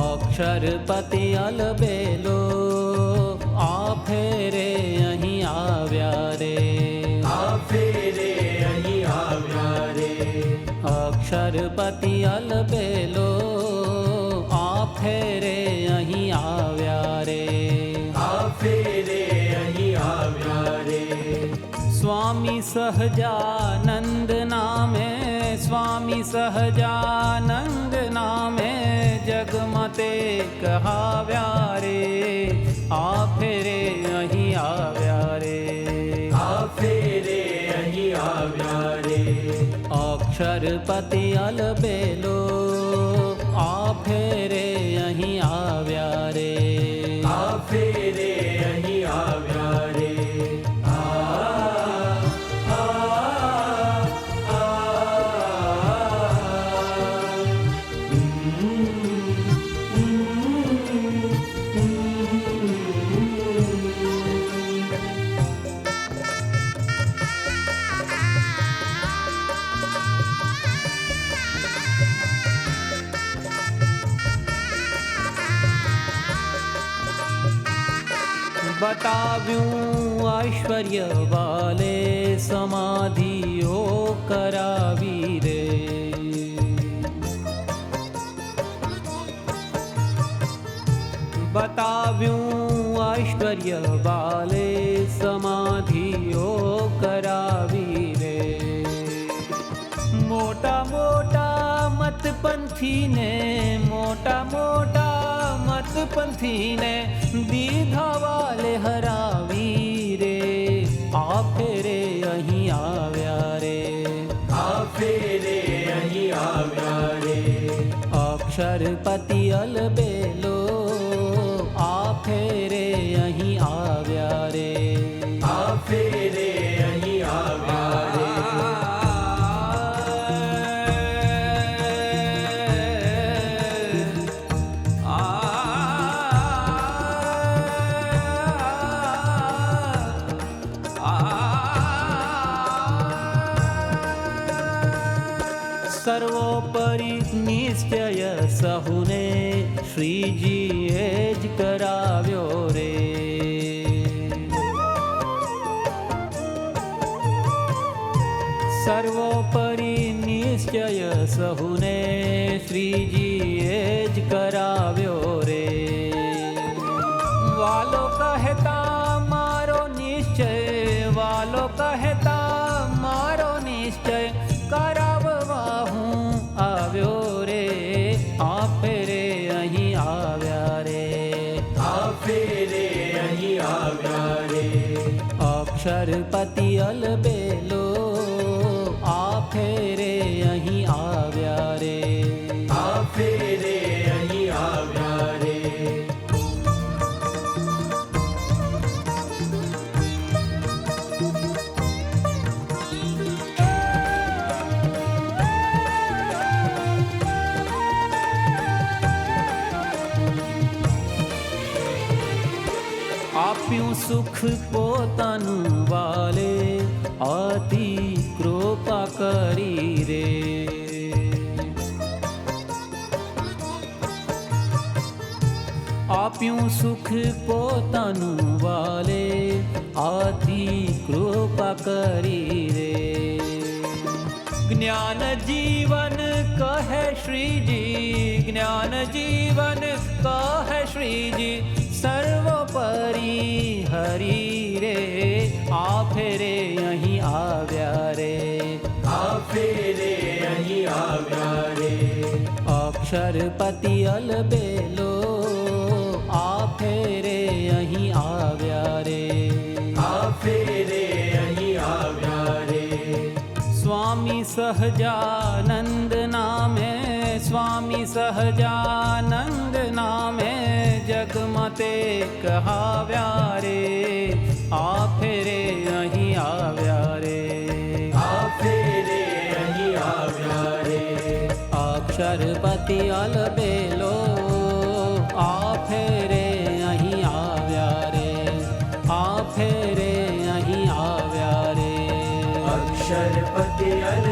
અક્ષરપતિ અલબેલો આ ફેરે અહીં આવ્યા રે, આ ફેરે અહીં આવ્યા રે. અક્ષરપતિ અલબેલો આ ફેરે અહીં આવ્યા રે, આ ફેરે અહીં આવ્યા રે. સ્વામી સહજાનંદ નામે, સ્વામી સહજાનંદ નામે જગમતે કહાવ્યા રે, આ ફેરે અહીં આવ્યા રે, આ ફેરે અહીં આવ્યા રે. અક્ષરપતિ અલબેલો આ ફેરે અહીં આવ્યા રે, આ ફેરે અહીં આવ્યા રે. બતાવ્યું ઐશ્વર્ય વાલે સમાધિઓ કરાવી રે, બતાવ્યું ઐશ્વર્ય વાલે સમાધિઓ કરાવી રે. મોટા મોટા મતપંથીને, મોટા મોટા મતપંથીને દીધા વાલે હરાવી રે, આ ફેરે અહીં આવ્યા રે, આ ફેરે અહીં આવ્યા રે. અક્ષરપતિ અલબેલો આ ફેરે અહીં આવ્યા રે, આ ફેરે અહીં આવ્યા રે. સર્વોપરી નિશ્ચય સહુને શ્રીજીએ જ કરાવ્યો રે, સર્વોપરી નિશ્ચય સહુને શ્રીજીએ જ કરાવ્યો રે. વાલો કહેતા મારો નિશ્ચય, વાલો કહેતા મારો નિશ્ચય કરાવવા હું આવ્યો રે, આ ફેરે અહીં આવ્યા રે, આ ફેરે અહીં આવ્યા રે. અક્ષરપતિ અલબેલો આ ફેરે અહીં આવ્યા રે, આ ફેરે અહીં આવ્યા રે. આપ્યું સુખ પોતાનું વાલે અતિ કૃપા કરી રે, આપ્યું સુખ પોતાનું વાલે અતિ કૃપા કરી રે. જ્ઞાન જીવન કહે શ્રીજી, જ્ઞાન જીવન કહે શ્રીજી સર્વોપરી હરી રે, આ ફેરે અહીં આવ્યા રે, આ ફેરે અહીં આવ્યા રે. અક્ષરપતિ અલબેલો આ ફેરે અહીં આવ્યા રે, આ ફેરે અહીં આવ્યા રે. સ્વામી સહજાનંદ નામે, સ્વામી સહજાનંદ નામે જગમતે કહાવ્યા રે, આ ફેરે અહીં આવ્યા રે, આ ફેરે અહીં આવ્યા રે. અક્ષરપતિ અલબેલો આ ફેરે અહીં આવ્યા રે, આ ફેરે અહીં આવ્યા રે. અક્ષરપતિ અલબેલો